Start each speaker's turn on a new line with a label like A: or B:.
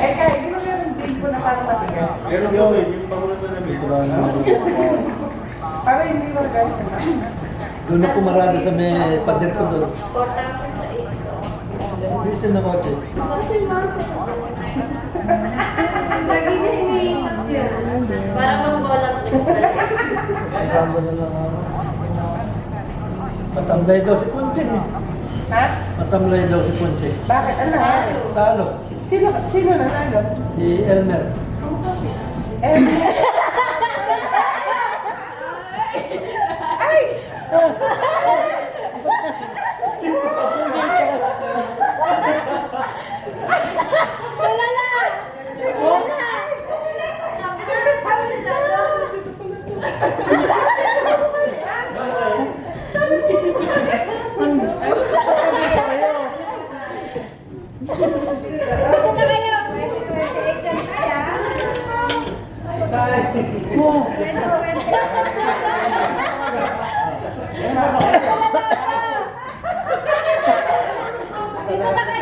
A: Eh, kaya, di ba meron din po na parang matigas?
B: Pero yun, yung pamulat na namin.
A: Para hindi magalit na.
C: Doon ako marami sa may pader ko doon.
D: 4,000 sa Ace ko.
C: Dito na ako.
D: Bakit masa? Lagi niya iniitas yun. Parang ang bolang crystal.
C: Kasama na lang ako. Matamlay daw si Ponche.
A: Ha?
C: Matamlay daw si Ponche.
A: Bakit? Ano?
C: Talo.
A: Sino nanalo?
C: Si Elmer.
A: Eh, ay!
D: Wala na! Wala! Dito na